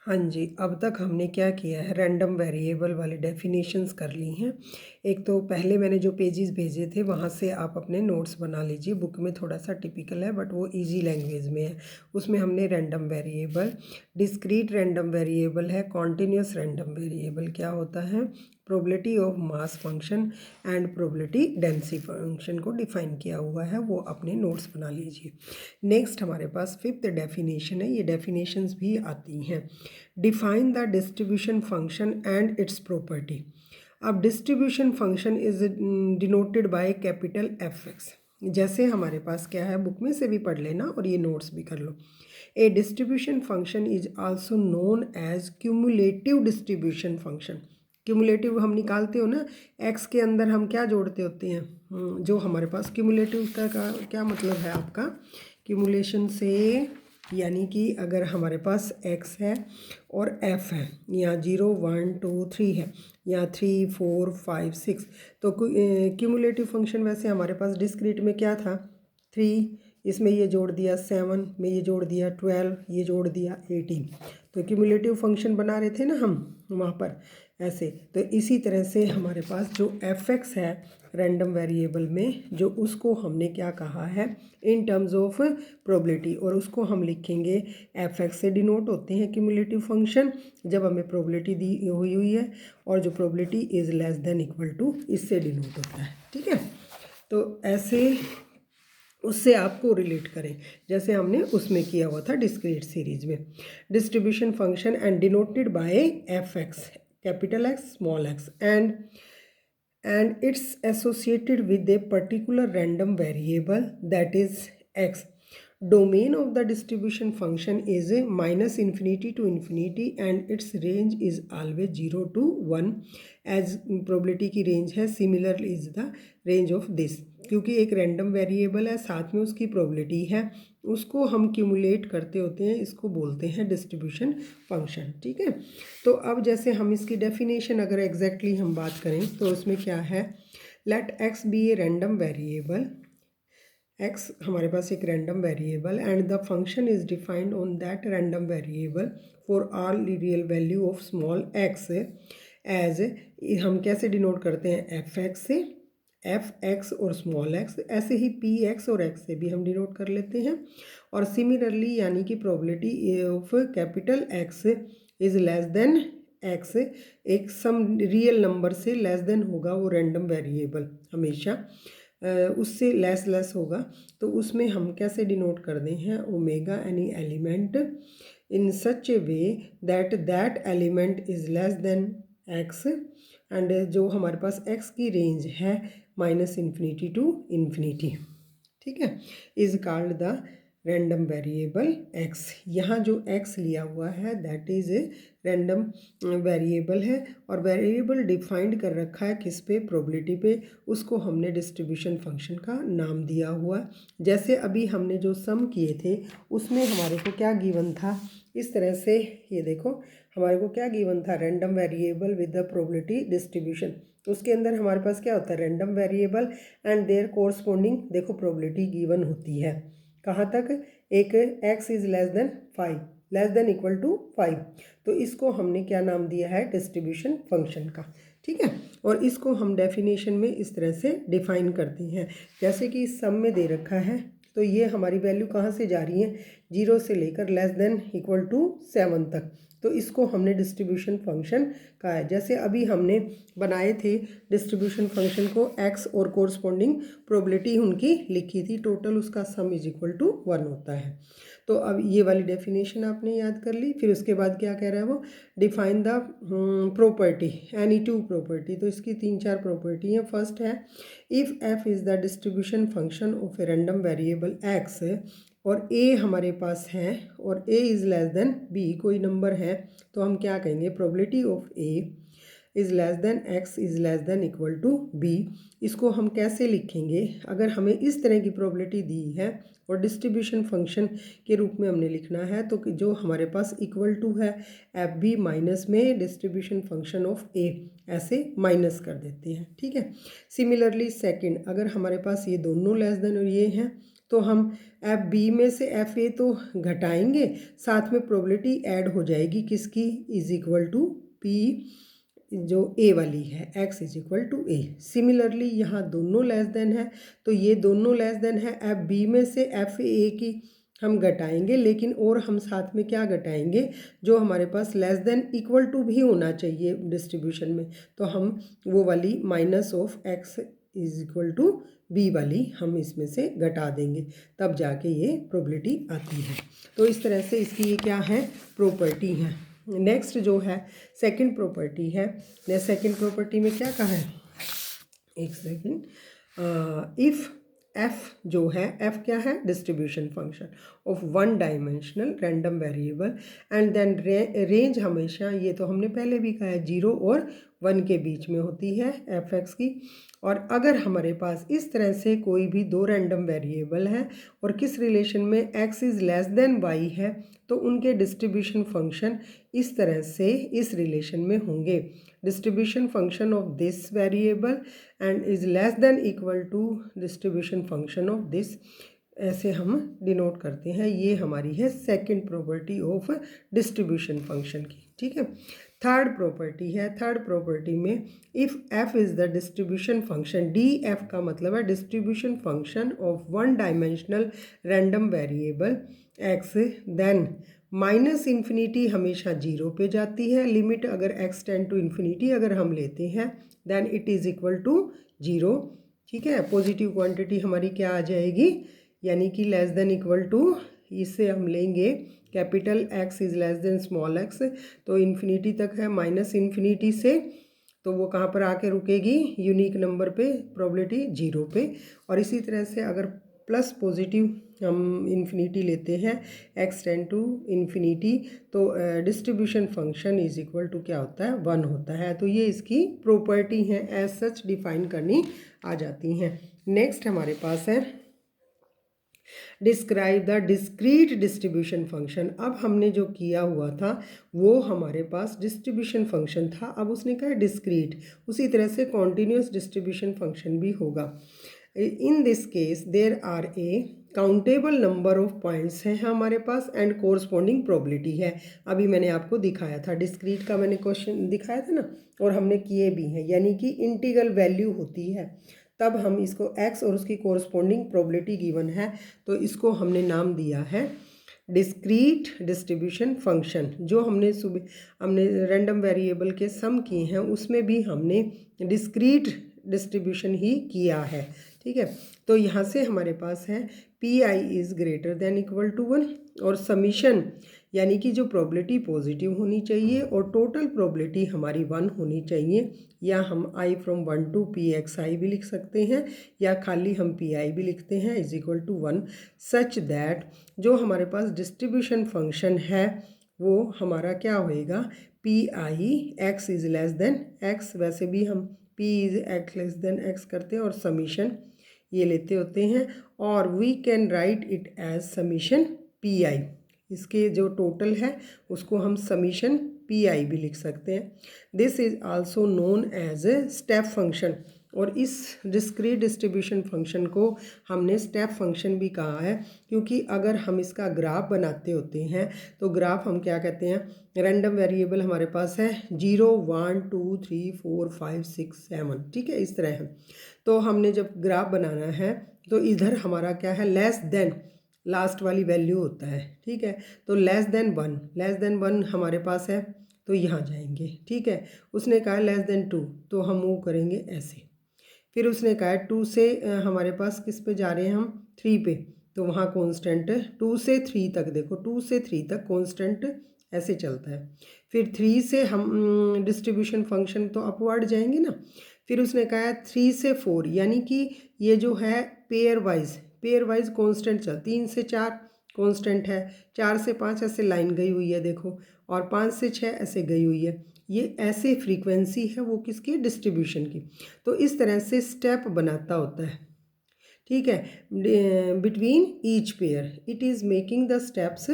हाँ जी, अब तक हमने क्या किया है, रैंडम वेरिएबल वाली डेफिनेशंस कर ली हैं। एक तो पहले मैंने जो पेजेस भेजे थे वहाँ से आप अपने नोट्स बना लीजिए। बुक में थोड़ा सा टिपिकल है बट वो इजी लैंग्वेज में है। उसमें हमने random variable, discrete random variable है, कॉन्टिन्यूस रैंडम वेरिएबल क्या होता है, probability of mass function and probability density function को डिफाइन किया हुआ है, वो अपने नोट्स बना लीजिए। नेक्स्ट हमारे पास फिफ्थ डेफिनेशन है, ये डेफिनेशंस भी आती हैं। Define the distribution function and its property. अब distribution function is denoted by capital F X. जैसे हमारे पास क्या है, बुक में से भी पढ़ लेना और ये नोट्स भी कर लो। A distribution function is also known as cumulative distribution function. Cumulative हम निकालते हो ना, एक्स के अंदर हम क्या जोड़ते होते हैं, जो हमारे पास क्यूमुलेटिव का क्या मतलब है आपका, क्यूमुलेशन से यानी कि अगर हमारे पास x है और f है, यहाँ 0 1 2 3 है, यहाँ 3 4 5 6, तो क्यूमुलेटिव फंक्शन वैसे हमारे पास डिस्क्रीट में क्या था, 3, इसमें ये जोड़ दिया 7, में ये जोड़ दिया 12, ये जोड़ दिया 18, तो क्यूमुलेटिव फंक्शन बना रहे थे ना हम वहाँ पर ऐसे। तो इसी तरह से हमारे पास जो एफ एक्स है रैंडम वेरिएबल में, जो उसको हमने क्या कहा है इन टर्म्स ऑफ प्रोबेबिलिटी, और उसको हम लिखेंगे एफ एक्स से डिनोट होते हैं क्यूमुलेटिव फंक्शन जब हमें प्रोबेबिलिटी दी हुई है, और जो probability is less than equal to इससे डिनोट होता है। ठीक है, तो ऐसे उससे आपको रिलेट करें जैसे हमने उसमें किया हुआ था डिस्क्रीट सीरीज में। Distribution function and denoted by F x, capital x small x, and it's associated with a particular random variable that is x. Domain of the distribution function is minus infinity to infinity and its range is always 0 to 1 as probability की range है, similar is the range of this। क्योंकि एक random variable है साथ में उसकी probability है, उसको हम क्यूमुलेट करते होते हैं, इसको बोलते हैं डिस्ट्रीब्यूशन फंक्शन। ठीक है, तो अब जैसे हम इसकी डेफिनेशन अगर एग्जैक्टली हम बात करें तो उसमें क्या है, let x be a random variable, x हमारे पास एक random variable and the function is defined on that random variable for all real value of small x as, हम कैसे डिनोट करते हैं एफ एक्स से, एफ एक्स और small x, ऐसे ही पी एक्स और एक्स से भी हम डिनोट कर लेते हैं। और सिमिलरली यानी कि probability of capital x is less than x, एक सम रियल नंबर से लेस देन होगा वो रैंडम वेरिएबल हमेशा उससे लेस होगा, तो उसमें हम कैसे डिनोट कर दें हैं omega any element in such A way that that element is less than x, and जो हमारे पास एक्स की रेंज है माइनस इन्फिनिटी टू इन्फिनिटी। ठीक है, is called the random variable x. यहाँ जो एक्स लिया हुआ है that is a random variable है, और वेरिएबल डिफाइंड कर रखा है किस पे, प्रोबेबिलिटी पे, उसको हमने डिस्ट्रीब्यूशन फंक्शन का नाम दिया हुआ। जैसे अभी हमने जो सम किए थे उसमें हमारे को क्या गिवन था, इस तरह से ये देखो हमारे को क्या गिवन था, random variable with the probability distribution. उसके अंदर हमारे पास क्या होता है, random variable and their corresponding देखो प्रोबेबिलिटी गिवन होती है कहाँ तक, एक x is less than 5, less than equal to 5, तो इसको हमने क्या नाम दिया है, डिस्ट्रीब्यूशन फंक्शन का। ठीक है, और इसको हम डेफिनेशन में इस तरह से डिफाइन करते हैं, जैसे कि इस सम में दे रखा है, तो ये हमारी वैल्यू कहाँ से जा रही है, 0 से लेकर लेस देन इक्वल टू 7 तक, तो इसको हमने डिस्ट्रीब्यूशन फंक्शन कहा है। जैसे अभी हमने बनाए थे डिस्ट्रीब्यूशन फंक्शन को, x और कोरस्पॉन्डिंग प्रोबेबिलिटी उनकी लिखी थी, टोटल उसका सम इज इक्वल टू 1 होता है। तो अब ये वाली डेफिनेशन आपने याद कर ली। फिर उसके बाद क्या कह रहा है वो, define the property any two property, तो इसकी 3-4 प्रॉपर्टी हैं। फर्स्ट है if f is the distribution function of a random variable x, और a हमारे पास है और a is less than b, कोई नंबर है, तो हम क्या कहेंगे, probability of a is less than x is less than equal to b। इसको हम कैसे लिखेंगे, अगर हमें इस तरह की प्रोबेबिलिटी दी है और डिस्ट्रीब्यूशन फंक्शन के रूप में हमने लिखना है, तो जो हमारे पास इक्वल टू है एफ बी माइनस में डिस्ट्रीब्यूशन फंक्शन ऑफ ए, ऐसे माइनस कर देते हैं। ठीक है, सिमिलरली सेकंड, अगर हमारे पास ये दोनों लेस देन और ये हैं, तो हम एफ बी में से एफ ए तो घटाएंगे, साथ में प्रोबेबिलिटी ऐड हो जाएगी किसकी, इज इक्वल टू पी जो ए वाली है, x is equal to a. Similarly यहाँ दोनों लेस देन है, तो ये दोनों लेस देन है, एफ बी में से एफ ए की हम घटाएंगे, लेकिन और हम साथ में क्या घटाएंगे, जो हमारे पास लेस देन इक्वल टू भी होना चाहिए डिस्ट्रीब्यूशन में, तो हम वो वाली minus of x is equal to B वाली हम इसमें से घटा देंगे, तब जाके ये प्रोबेबिलिटी आती है। तो इस तरह से इसकी ये क्या है, प्रॉपर्टी है। नेक्स्ट जो है सेकंड प्रॉपर्टी है, सेकंड प्रॉपर्टी में क्या कहा है, एक सेकंड, इफ़ एफ जो है, एफ क्या है, distribution function of one dimensional random variable and then range हमेशा, ये तो हमने पहले भी कहा है, 0 और 1 के बीच में होती है एफ एक्स की। और अगर हमारे पास इस तरह से कोई भी दो रैंडम वेरिएबल है और किस रिलेशन में x is less then y है, तो उनके डिस्ट्रीब्यूशन फंक्शन इस तरह से इस रिलेशन में होंगे, distribution function of this variable and is less than equal to distribution function of this, ऐसे हम डिनोट करते हैं। ये हमारी है second property of distribution function की, ठीक है। थर्ड प्रॉपर्टी है, थर्ड प्रॉपर्टी में if F is the distribution function, D F का मतलब है distribution function of one dimensional random variable X, then minus infinity हमेशा 0 पे जाती है, लिमिट अगर x टेंड टू इन्फिनिटी अगर हम लेते हैं then it is equal to 0, ठीक है। पॉजिटिव क्वांटिटी हमारी क्या आ जाएगी, यानी कि लेस देन इक्वल टू, इससे हम लेंगे capital X is less then small x, तो इन्फिनिटी तक है, माइनस इन्फिनिटी से तो वो कहाँ पर आके रुकेगी, यूनिक नंबर पे, प्रोबेबिलिटी 0 पे। और इसी तरह से अगर प्लस पॉजिटिव हम इन्फिनिटी लेते हैं x टेंड टू इन्फिनिटी, तो distribution function is equal to क्या होता है, 1 होता है। तो ये इसकी प्रॉपर्टी है, एज सच डिफाइन करनी आ जाती हैं। नेक्स्ट हमारे पास है describe the discrete distribution function. अब हमने जो किया हुआ था वो हमारे पास डिस्ट्रीब्यूशन फंक्शन था, अब उसने कहा डिस्क्रीट, उसी तरह से कॉन्टीन्यूस डिस्ट्रीब्यूशन फंक्शन भी होगा। In this case there are a countable number of points हैं हमारे पास एंड कोरस्पॉन्डिंग प्रोबेबिलिटी है। अभी मैंने आपको दिखाया था, डिस्क्रीट का मैंने क्वेश्चन दिखाया था ना, और हमने किए भी हैं, यानी कि इंटीग्रल वैल्यू होती है, तब हम इसको x और उसकी कोरस्पॉन्डिंग प्रोबेबिलिटी गिवन है, तो इसको हमने नाम दिया है डिस्क्रीट डिस्ट्रीब्यूशन फंक्शन। जो हमने रैंडम वेरिएबल के सम किए हैं उसमें भी हमने डिस्क्रीट डिस्ट्रीब्यूशन ही किया है, ठीक है। तो यहाँ से हमारे पास है P I is greater than equal to 1 और समीशन, यानी कि जो प्रोबेबिलिटी पॉजिटिव होनी चाहिए और टोटल प्रोबेबिलिटी हमारी 1 होनी चाहिए, या हम i from 1 to P X I भी लिख सकते हैं, या खाली हम पी आई भी लिखते हैं, is equal to 1, such that जो हमारे पास डिस्ट्रीब्यूशन फंक्शन है वो हमारा क्या होएगा, P I X is less than X, वैसे भी हम P is X less than X करते हैं और समीशन ये लेते होते हैं, और we can write it as summation P I, इसके जो टोटल है उसको हम समीशन पी आई भी लिख सकते हैं। This is also known as a step function, और इस डिस्क्रीट डिस्ट्रीब्यूशन फंक्शन को हमने स्टेप फंक्शन भी कहा है, क्योंकि अगर हम इसका ग्राफ बनाते होते हैं तो ग्राफ हम क्या कहते हैं, रैंडम वेरिएबल हमारे पास है 0 1 2 3 4 5 6 7, ठीक है, इस तरह है। तो हमने जब ग्राफ बनाना है तो इधर हमारा क्या है, लेस देन लास्ट वाली वैल्यू होता है, ठीक है। तो लेस देन 1 हमारे पास है, तो यहाँ जाएंगे, ठीक है। उसने कहा लेस देन 2, तो हम मूव करेंगे ऐसे। फिर उसने कहा 2 से हमारे पास किस पे जा रहे हैं हम, 3 पे, तो वहाँ कांस्टेंट 2 से 3 तक, देखो 2 से 3 तक कांस्टेंट ऐसे चलता है। फिर 3 से हम डिस्ट्रीब्यूशन फंक्शन तो अपवर्ड जाएंगे ना। फिर उसने कहा 3 से 4, यानी कि ये जो है पेयर वाइज कांस्टेंट चल, 3 से 4 कांस्टेंट है, 4 से 5 ऐसे लाइन गई हुई है देखो, और 5 से 6 ऐसे गई हुई है, ये ऐसे फ्रीक्वेंसी है वो किसकी, डिस्ट्रीब्यूशन की। तो इस तरह से स्टेप बनाता होता है, ठीक है, between each pair, it is making the steps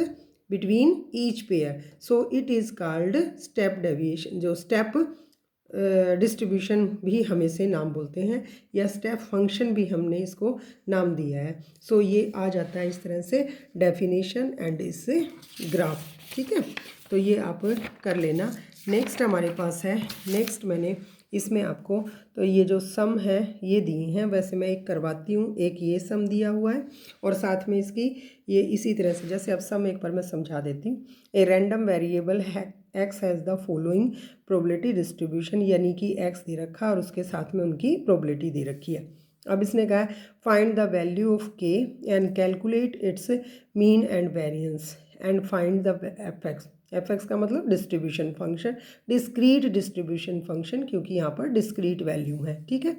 between each pair, so it is called step deviation, जो स्टेप डिस्ट्रीब्यूशन भी हम इसे नाम बोलते हैं, या स्टेप फंक्शन भी हमने इसको नाम दिया है। सो ये आ जाता है इस तरह से डेफिनेशन एंड इससे ग्राफ, ठीक है। तो ये आप कर लेना। नेक्स्ट हमारे पास है, नेक्स्ट मैंने इसमें आपको तो ये जो सम है ये दिए हैं, वैसे मैं एक करवाती हूँ, एक ये सम दिया हुआ है और साथ में इसकी ये इसी तरह से, जैसे अब सम एक बार मैं समझा देती हूँ। ए रैंडम वेरिएबल है x has the following probability distribution, यानी कि एक्स दे रखा और उसके साथ में उनकी प्रोबेबिलिटी दे रखी है। अब इसने कहा फाइंड द वैल्यू ऑफ के and calculate its mean and variance and find the F x का मतलब distribution function, discrete distribution function, क्योंकि यहाँ पर डिस्क्रीट वैल्यू है, ठीक है।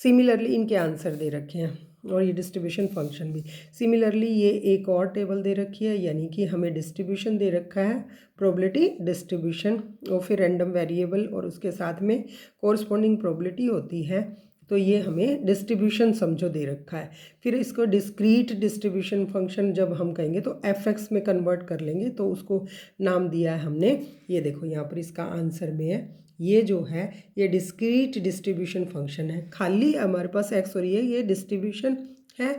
सिमिलरली इनके आंसर दे रखे हैं और ये डिस्ट्रीब्यूशन फंक्शन भी। सिमिलरली ये एक और टेबल दे रखी है, यानी कि हमें डिस्ट्रीब्यूशन दे रखा है, प्रोबेबिलिटी डिस्ट्रीब्यूशन और फिर रैंडम वेरिएबल और उसके साथ में कोरस्पॉन्डिंग प्रोबेबिलिटी होती है। तो ये हमें डिस्ट्रीब्यूशन समझो दे रखा है। फिर इसको डिस्क्रीट डिस्ट्रीब्यूशन फंक्शन जब हम कहेंगे तो एफ एक्स में कन्वर्ट कर लेंगे, तो उसको नाम दिया है हमने, ये देखो यहाँ पर इसका आंसर में है, ये जो है ये डिस्क्रीट डिस्ट्रीब्यूशन फंक्शन है। खाली हमारे पास एक्स और ये डिस्ट्रीब्यूशन है,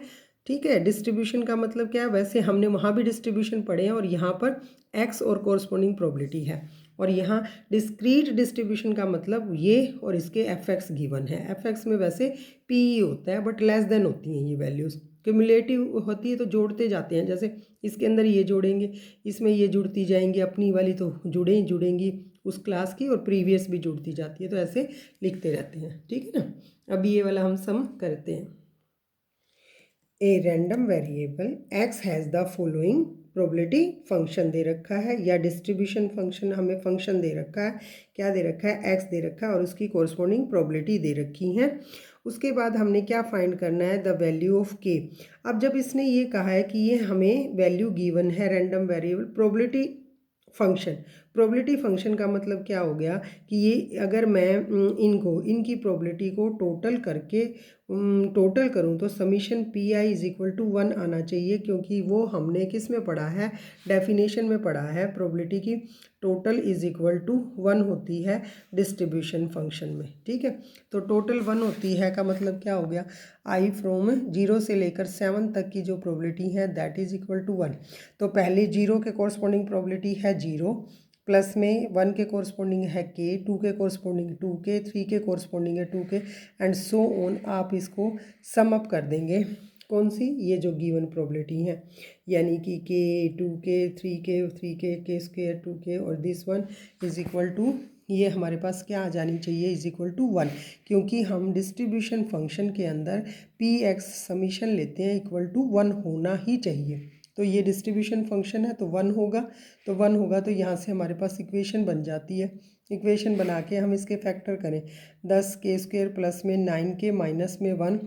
ठीक है। डिस्ट्रीब्यूशन का मतलब क्या है, वैसे हमने वहाँ भी डिस्ट्रीब्यूशन पढ़े हैं और यहाँ पर एक्स और कोरस्पॉन्डिंग प्रोबेबिलिटी है, और यहाँ डिस्क्रीट डिस्ट्रीब्यूशन का मतलब ये और इसके एफ एक्स गिवन है। एफ एक्स में वैसे पी होता है बट लेस देन होती हैं ये वैल्यूज़, क्यूमुलेटिव होती है तो जोड़ते जाते हैं, जैसे इसके अंदर ये जोड़ेंगे, इसमें ये जुड़ती जाएंगी, अपनी वाली तो जुड़ेंगी उस क्लास की और प्रीवियस भी जुड़ती जाती है, तो ऐसे लिखते रहते हैं, ठीक है ना। अब ये वाला हम सम करते हैं। A random variable X has the following probability function दे रखा है, या डिस्ट्रीब्यूशन फंक्शन हमें फंक्शन दे रखा है, क्या दे रखा है, एक्स दे रखा है और उसकी कोरस्पॉन्डिंग प्रोबेबिलिटी दे रखी है। उसके बाद हमने क्या फाइंड करना है, द वैल्यू ऑफ के। अब जब इसने ये कहा है कि ये हमें वैल्यू गिवन है random variable probability function, probability function का मतलब क्या हो गया कि ये अगर मैं इनकी प्रोबेबिलिटी को टोटल करके टोटल करूँ तो summation P I is equal to 1 आना चाहिए, क्योंकि वो हमने किस में पढ़ा है, डेफिनेशन में पढ़ा है, प्रोबेबिलिटी की टोटल इज इक्वल टू 1 होती है डिस्ट्रीब्यूशन फंक्शन में, ठीक है। तो टोटल 1 होती है का मतलब क्या हो गया, आई फ्रॉम 0 से लेकर 7 तक की जो प्रोबेबिलिटी है दैट इज इक्वल टू 1। तो पहले 0 के कोरस्पॉन्डिंग प्रोबेबिलिटी है 0, प्लस में 1 के कोरस्पॉन्डिंग है के, 2 के कोरस्पॉन्डिंग 2 के, 3 के कोरस्पॉन्डिंग है 2 के, एंड सो ऑन। आप इसको सम अप कर देंगे, कौन सी, ये जो गिवन प्रोबेबिलिटी है, यानी कि के, 2 के, 3 के स्क्वायर 2 के और this one is equal to, ये हमारे पास क्या आ जानी चाहिए, इज इक्वल टू 1, क्योंकि हम डिस्ट्रीब्यूशन फंक्शन के अंदर पी एक्स समीशन लेते हैं, इक्वल टू 1 होना ही चाहिए। तो ये डिस्ट्रीब्यूशन फंक्शन है तो 1 होगा, तो 1 होगा तो यहाँ से हमारे पास इक्वेशन बन जाती है। इक्वेशन बना के हम इसके फैक्टर करें, 10 के स्क्वायर प्लस में 9 के माइनस में 1,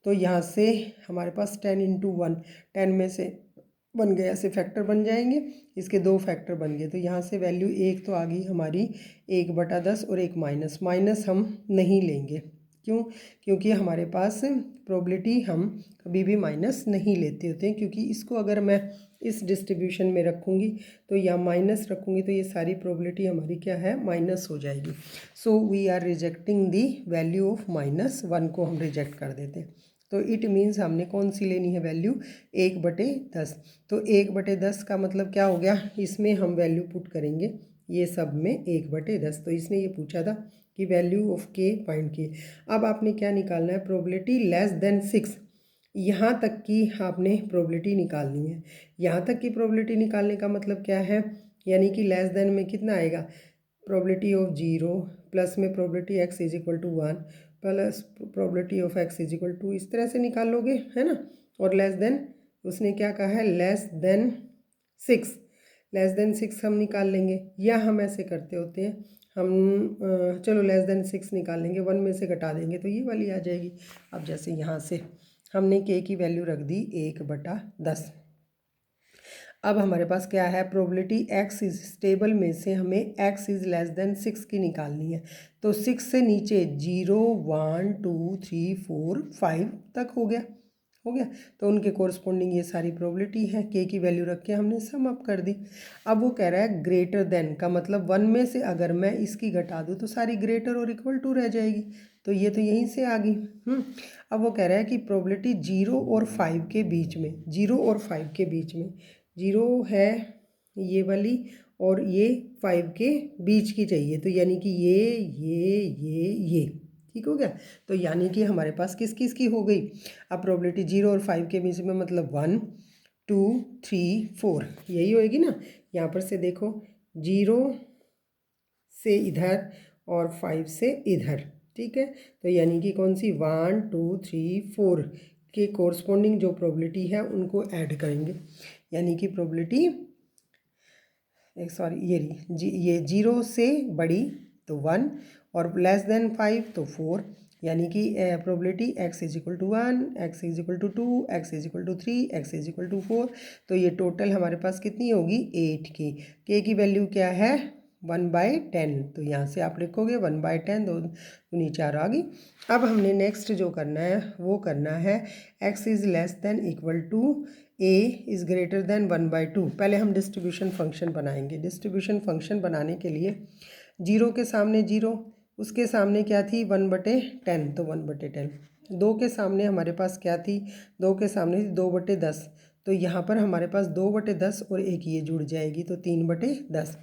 तो यहाँ से हमारे पास 10 इंटू 1, 10 में से बन गया, ऐसे फैक्टर बन जाएंगे, इसके 2 फैक्टर बन गए, तो यहाँ से वैल्यू एक तो आ गई हमारी 1/10 और एक माइनस हम नहीं लेंगे, क्यों, क्योंकि हमारे पास प्रोबेबिलिटी हम कभी भी माइनस नहीं लेते होते हैं, क्योंकि इसको अगर मैं इस डिस्ट्रीब्यूशन में रखूँगी तो या माइनस रखूँगी तो ये सारी प्रोबेबिलिटी हमारी क्या है, माइनस हो जाएगी। So we are rejecting the value of -1 को हम रिजेक्ट कर देते हैं। तो इट मीन्स हमने कौन सी लेनी है वैल्यू, 1/10। तो 1/10 का मतलब क्या हो गया, इसमें हम वैल्यू पुट करेंगे ये सब में 1/10। तो इसने ये पूछा था कि वैल्यू ऑफ के फाइंड की। अब आपने क्या निकालना है, प्रोबेबिलिटी लेस देन 6, यहाँ तक की आपने प्रोबेबिलिटी निकालनी है। यहाँ तक की प्रोबेबिलिटी निकालने का मतलब क्या है, यानी कि लेस देन में कितना आएगा, प्रोबेबिलिटी ऑफ 0 प्लस में probability X is equal to 1 plus probability of X is equal to, इस तरह से निकाल लोगे, है ना। और लेस देन उसने क्या कहा है, लेस देन 6, लेस देन 6 हम निकाल लेंगे, या हम ऐसे करते होते हैं, हम चलो लेस देन 6 निकाल लेंगे, 1 में से घटा देंगे तो ये वाली आ जाएगी। अब जैसे यहाँ से हमने के की वैल्यू रख दी 1/10। अब हमारे पास क्या है, प्रोबेबिलिटी एक्स इज टेबल में से हमें एक्स इज़ लेस देन 6 की निकालनी है। तो 6 से नीचे 0 1 2 3 4 5 तक हो गया, हो गया। तो उनके कोरस्पॉन्डिंग ये सारी प्रोबेबिलिटी है, के की वैल्यू रख के हमने सम अप कर दी। अब वो कह रहा है ग्रेटर देन का मतलब 1 में से अगर मैं इसकी घटा दूँ तो सारी ग्रेटर और इक्वल टू रह जाएगी, तो ये तो यहीं से आ गई। अब वो कह रहा है कि प्रोबेबिलिटी 0 और 5 के बीच में, 0 और 5 के बीच में, 0 है ये वाली और ये 5 के बीच की चाहिए, तो यानी कि ये ठीक हो गया। तो यानी कि हमारे पास किस किस की हो गई। अब प्रोबेबिलिटी 0 और 5 के बीच में मतलब 1 2 3 4 यही होएगी ना। यहाँ पर से देखो 0 से इधर और 5 से इधर, ठीक है। तो यानी कि कौन सी 1 2 3 4 के कोरस्पॉन्डिंग जो प्रोबेबिलिटी है उनको ऐड करेंगे, यानी कि प्रोबेबिलिटी सॉरी ये 0 से बड़ी तो 1 और लेस देन 5 तो 4, यानी कि probability x is equal to 1, x is equal to 2, x is equal to 3, x is equal to 4। तो ये टोटल हमारे पास कितनी होगी 8 के की वैल्यू क्या है 1/10। तो यहाँ से आप लिखोगे 1/10, दो दूनी 4 आ गई। अब हमने नेक्स्ट जो करना है वो करना है x is less than equal to a is greater than 1/2। पहले हम डिस्ट्रीब्यूशन फंक्शन बनाएंगे। डिस्ट्रीब्यूशन फंक्शन बनाने के लिए 0 के सामने 0, उसके सामने क्या थी 1/10, तो 1/10। 2 के सामने हमारे पास क्या थी, 2 के सामने थी 2/10, तो यहाँ पर हमारे पास 2/10 और एक ये जुड़ जाएगी तो 3/10।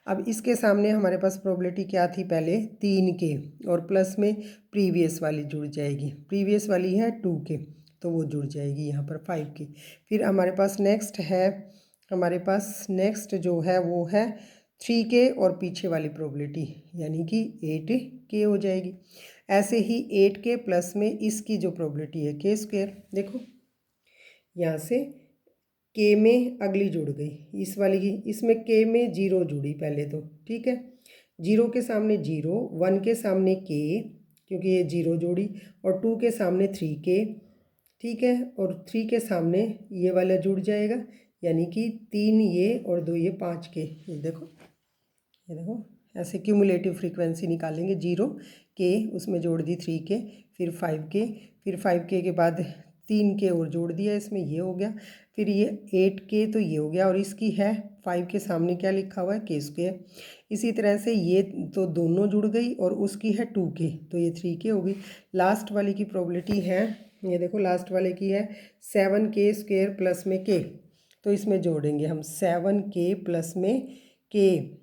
अब इसके सामने हमारे पास प्रोबेबिलिटी क्या थी पहले 3 के और प्लस में प्रीवियस वाली जुड़ जाएगी, प्रीवियस वाली है 2 के तो वो जुड़ जाएगी यहाँ पर 5 के। फिर हमारे पास नेक्स्ट है, हमारे पास नेक्स्ट जो है वो है 3 के और पीछे वाली प्रोबेबिलिटी यानी कि 8 के हो जाएगी। ऐसे ही 8 के प्लस में इसकी जो प्रोबेबिलिटी है के स्क्वायर, देखो यहाँ से के में अगली जुड़ गई इस वाली की, इसमें के में 0 जुड़ी पहले तो, ठीक है। 0 के सामने 0, 1 के सामने के क्योंकि ये 0 जोड़ी और 2 के सामने 3 के, ठीक है। और 3 के सामने ये वाला जुड़ जाएगा यानी कि 3 ये और 2 ये 5 के। ये देखो ऐसे क्यूमुलेटिव फ्रीक्वेंसी निकालेंगे। 0 के उसमें जोड़ दी 3 के, फिर 5 के, फिर 5 के बाद 3 के और जोड़ दिया इसमें, ये हो गया। फिर ये 8 के तो ये हो गया और इसकी है 5 के सामने क्या लिखा हुआ है के स्क्वायर। इसी तरह से ये तो दोनों जुड़ गई और उसकी है 2 के तो ये 3 के हो गई। लास्ट वाली की प्रोबेबिलिटी है, ये देखो लास्ट वाले की है 7 के स्क्वायर प्लस में के, तो इसमें जोड़ेंगे हम 7 के प्लस में के,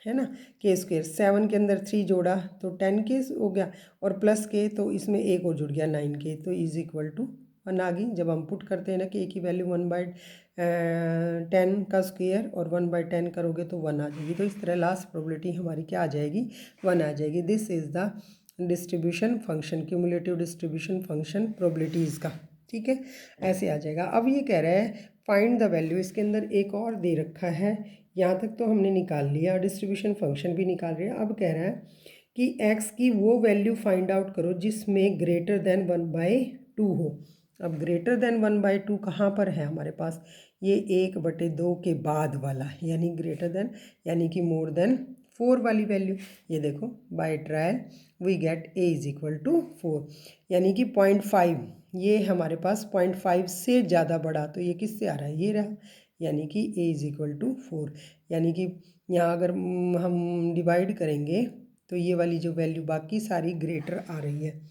है ना, के स्क्वायर। 7 के अंदर 3 जोड़ा तो 10 के हो गया और प्लस के तो इसमें एक और जुड़ गया 9 के, तो इज इक्वल टू 1 आ गई। जब हम पुट करते हैं ना कि ए की वैल्यू 1/10 का स्क्वायर और 1/10 करोगे तो 1 आ जाएगी। तो इस तरह लास्ट प्रोबेबिलिटी हमारी क्या आ जाएगी 1 आ जाएगी। This is the distribution function, cumulative distribution function probabilities का, ठीक है, ऐसे आ जाएगा। अब ये कह रहा है फाइंड द वैल्यू, इसके अंदर एक और दे रखा है, यहाँ तक तो हमने निकाल लिया, डिस्ट्रीब्यूशन फंक्शन भी निकाल रहे हैं। अब कह रहा है कि x की वो वैल्यू फाइंड आउट करो जिसमें ग्रेटर देन 1/2 हो। अब ग्रेटर देन 1/2 कहाँ पर है हमारे पास, ये 1/2 के बाद वाला, यानी ग्रेटर देन यानी कि मोर देन 4 वाली वैल्यू। ये देखो by trial we get a is equal to 4, यानी कि 0.5, ये हमारे पास 0.5 से ज़्यादा बड़ा, तो ये किससे आ रहा है, ये रहा, यानी कि a इज़ इक्वल टू 4। यानी कि यहाँ अगर हम डिवाइड करेंगे तो ये वाली जो वैल्यू बाकी सारी ग्रेटर आ रही है,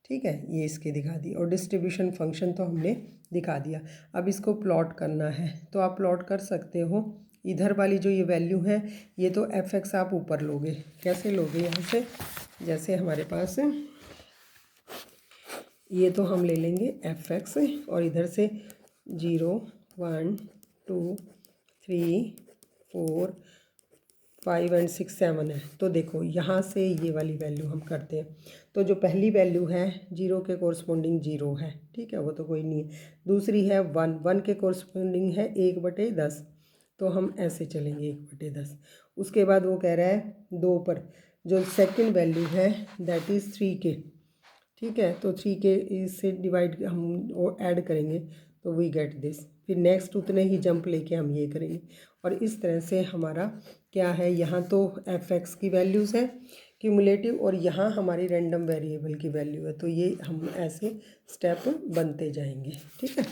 ठीक है, ये इसके दिखा दी। और डिस्ट्रीब्यूशन फंक्शन तो हमने दिखा दिया। अब इसको प्लॉट करना है तो आप प्लॉट कर सकते हो। इधर वाली जो ये वैल्यू है ये तो f(x) आप ऊपर लोगे, कैसे लोगे, यहाँ से जैसे हमारे पास ये तो हम ले लेंगे f(x) और इधर से 0 1 2 3 4 5 एंड 6 7 है। तो देखो यहाँ से ये वाली वैल्यू हम करते हैं, तो जो पहली वैल्यू है 0 के कोरस्पॉन्डिंग 0 है, ठीक है, वो तो कोई नहीं है। दूसरी है 1 के कोरस्पॉन्डिंग है 1/10, तो हम ऐसे चलेंगे 1/10। उसके बाद वो कह रहा है 2 पर जो सेकंड वैल्यू है दैट इज़ 3 के, ठीक है, तो 3 के इससे डिवाइड हम वो ऐड करेंगे तो वी गेट दिस। फिर नेक्स्ट उतने ही जंप लेके हम ये करेंगे और इस तरह से हमारा क्या है, यहाँ तो f(x) की वैल्यूज़ है क्यूमुलेटिव और यहाँ हमारी रैंडम वेरिएबल की वैल्यू है। तो ये हम ऐसे स्टेप बनते जाएंगे, ठीक है।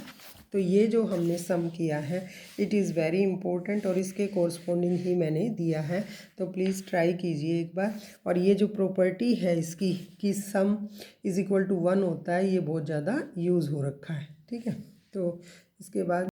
तो ये जो हमने सम किया है इट इज़ वेरी इंपॉर्टेंट और इसके कोरस्पॉन्डिंग ही मैंने दिया है, तो प्लीज़ ट्राई कीजिए एक बार। और ये जो प्रॉपर्टी है इसकी कि सम इज़ इक्वल टू 1 होता है, ये बहुत ज़्यादा यूज़ हो रखा है, ठीक है। तो इसके बाद